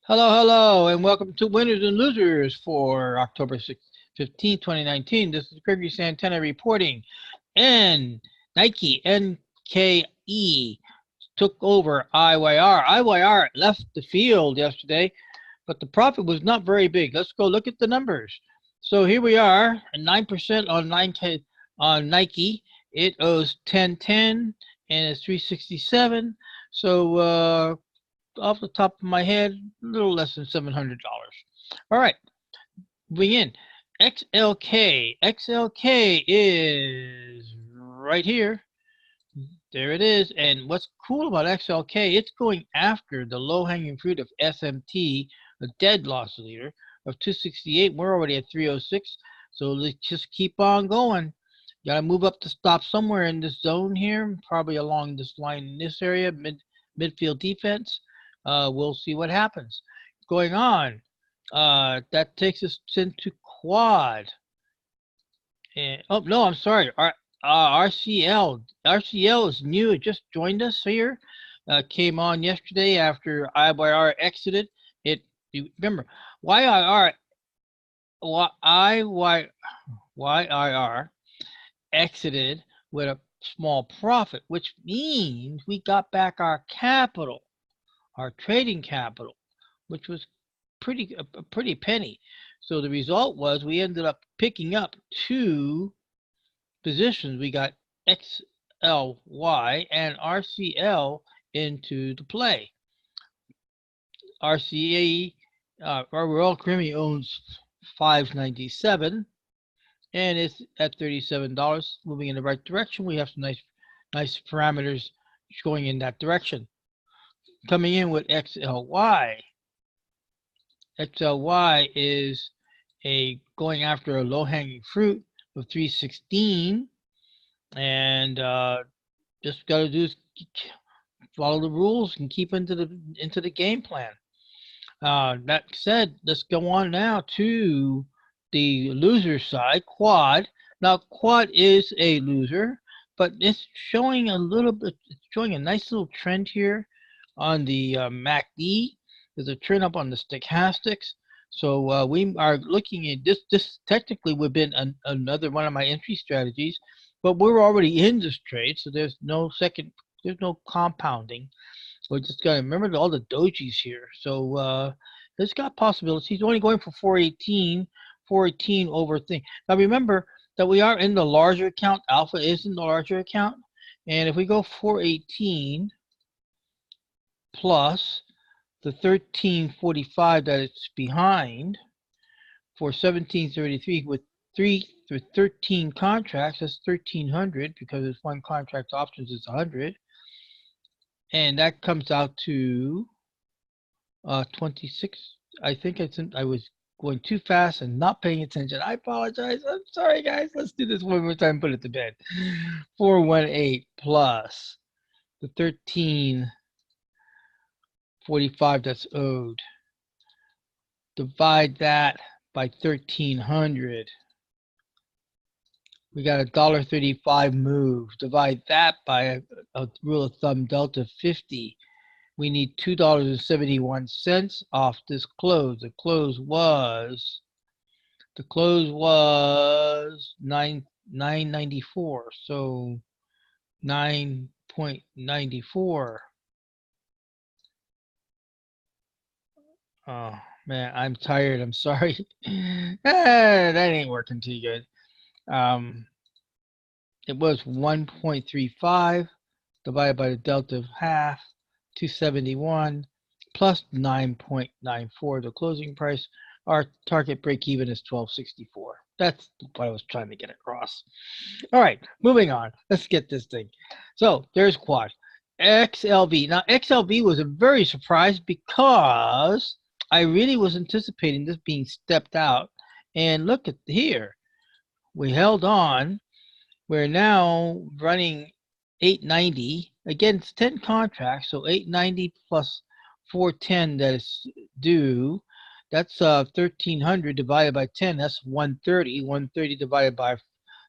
Hello, hello, and welcome to Winners and Losers for October 15, 2019. This is Gregory Santana reporting. And Nike, NKE, took over IYR. IYR left the field yesterday, but the profit was not very big. Let's go look at the numbers. So here we are, 9% on 9K on Nike. It owes 1010 and it's 367. So off the top of my head, a little less than $700. All right, moving in. XLK. XLK is right here. There it is. And what's cool about XLK, it's going after the low-hanging fruit of SMT, a dead loss leader of 268. We're already at 306. So let's just keep on going. Got to move up to stop somewhere in this zone here, probably along this line in this area, midfield defense. We'll see what happens. Going on, that takes us into quad. And, oh no, I'm sorry. RCL. RCL is new. It just joined us here. Came on yesterday after IYR exited. Remember YIR exited with a small profit, which means we got back our capital. Our trading capital, which was a pretty penny. So the result was we ended up picking up two positions. We got XLY and RCL into the play. RCA, our Royal Caribbean owns 597 and it's at $37, moving in the right direction. We have some nice parameters going in that direction. Coming in with XLY. XLY is going after a low-hanging fruit of 316, and just got to do is follow the rules and keep into the game plan. That said, let's go on now to the loser side, quad. Now, quad is a loser, but it's showing a little bit. It's showing a nice little trend here on the MACD. There's a trend up on the stochastics. So we are looking at this. This technically would have been another one of my entry strategies, but we're already in this trade, so there's no compounding. We're just got to remember all the dojis here. So it's got possibilities. He's only going for 418 over thing. Now remember that we are in the larger account. Alpha is in the larger account, and if we go 418 plus the 1345 that it's behind for 1733 with 13 contracts, that's 1300 because it's one contract options is 100, and that comes out to 26. I think I was going too fast and not paying attention. I apologize. I'm sorry, guys. Let's do this one more time. Put it to bed. 418 plus the 1345 that's owed. Divide that by 1300. We got a $1.35 move. Divide that by a rule of thumb delta 50. We need $2.71 off this close. The close was $9.94. So 9.94. Oh man, I'm tired. I'm sorry. That ain't working too good. It was 1.35 divided by the delta of half, 271 plus 9.94. The closing price. Our target break even is 1264. That's what I was trying to get across. All right, moving on. Let's get this thing. So there's quad. XLV. Now XLV was a very surprise because I really was anticipating this being stepped out. And look at here. We held on. We're now running 890. Again, it's 10 contracts, so 890 plus 410 that is due. That's 1300 divided by 10. That's 130. 130 divided by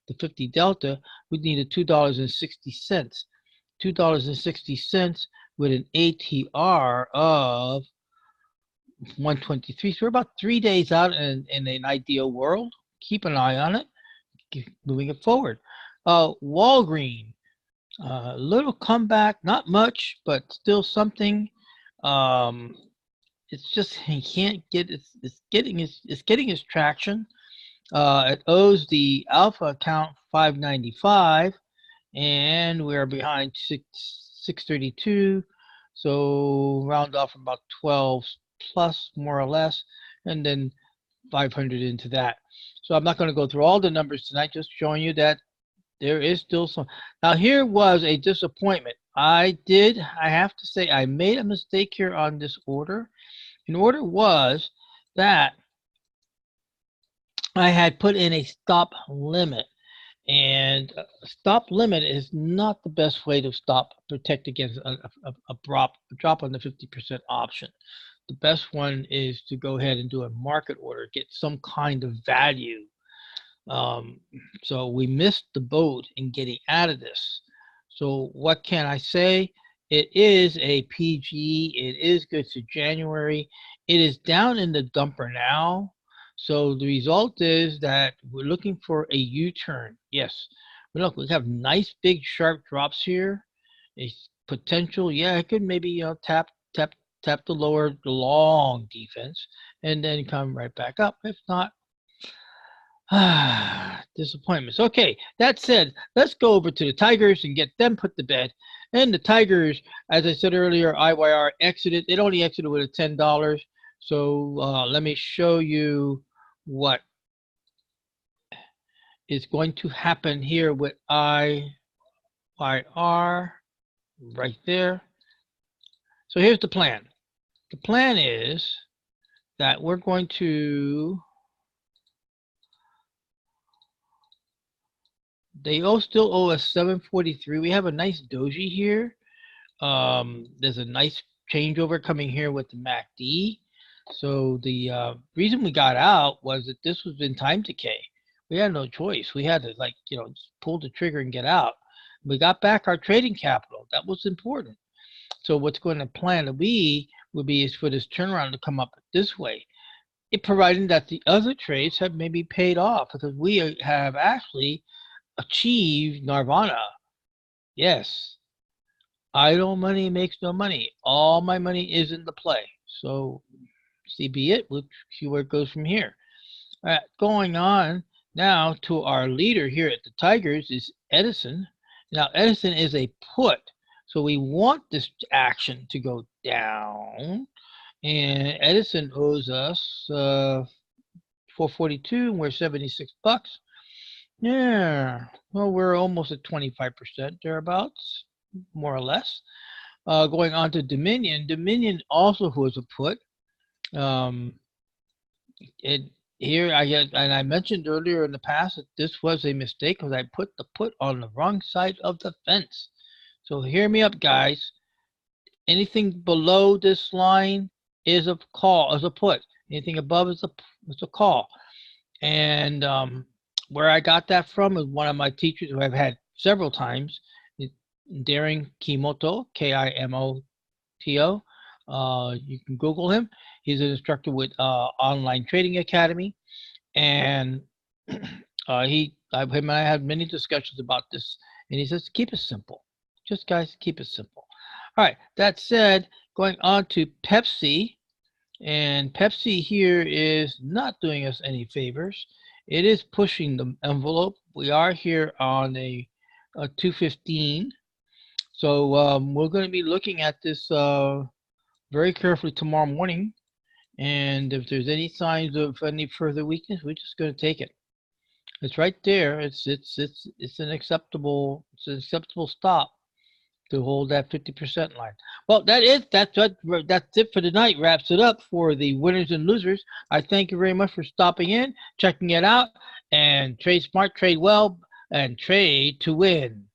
the 50 delta. We need a $2.60. $2.60 with an ATR of 123. So we're about 3 days out in an ideal world. Keep an eye on it. Keep moving it forward. Walgreen, little comeback, not much, but still something. It's just he can't get it's getting its traction. It owes the alpha account 595, and we're behind 632. So round off about 12 plus, more or less, and then 500 into that. So I'm not going to go through all the numbers tonight, just showing you that there is still some. Now here was a disappointment. I have to say, I made a mistake here on this order. An order was that I had put in a stop limit, and stop limit is not the best way to protect against a drop on the 50% option. The best one is to go ahead and do a market order, get some kind of value. So we missed the boat in getting out of this. So what can I say? It is a PG. It is good to January. It is down in the dumper now. So the result is that we're looking for a U-turn. Yes. But look, we have nice big sharp drops here. A potential, yeah, it could maybe tap the long defense and then come right back up. If not, disappointments. Okay, that said, let's go over to the Tigers and get them put to bed. And the Tigers, as I said earlier, IYR exited. It only exited with a $10. So let me show you what is going to happen here with IYR right there. So here's the plan. The plan is that we're going to, they still owe us 743. We have a nice doji here. There's a nice changeover coming here with the MACD. So the reason we got out was that this was in time decay. We had no choice. We had to just pull the trigger and get out. We got back our trading capital. That was important. So what's going to plan to be would be is for this turnaround to come up this way. It providing that the other trades have maybe paid off, because we have actually achieved nirvana. Yes. Idle money makes no money. All my money is in the play. So see be it. We'll see where it goes from here. All right, going on now to our leader here at the Tigers is Edison. Now Edison is a put. So we want this action to go down. And Edison owes us 442, and we're 76 bucks. Yeah, well, we're almost at 25% thereabouts, more or less. Going on to Dominion. Dominion also was a put. Here I mentioned earlier in the past that this was a mistake because I put the put on the wrong side of the fence. So hear me up, guys. Anything below this line is a call, is a put. Anything above is a call. And where I got that from is one of my teachers who I've had several times, Darren Kimoto, Kimoto. You can Google him. He's an instructor with Online Trading Academy, and him and I had many discussions about this. And he says, keep it simple. Just guys, keep it simple. All right. That said, going on to Pepsi, and Pepsi here is not doing us any favors. It is pushing the envelope. We are here on a 215. So we're going to be looking at this very carefully tomorrow morning. And if there's any signs of any further weakness, we're just going to take it. It's right there. It's an acceptable stop to hold that 50% line. Well, that's it for tonight. Wraps it up for the winners and losers. I thank you very much for stopping in, checking it out, and trade smart, trade well, and trade to win.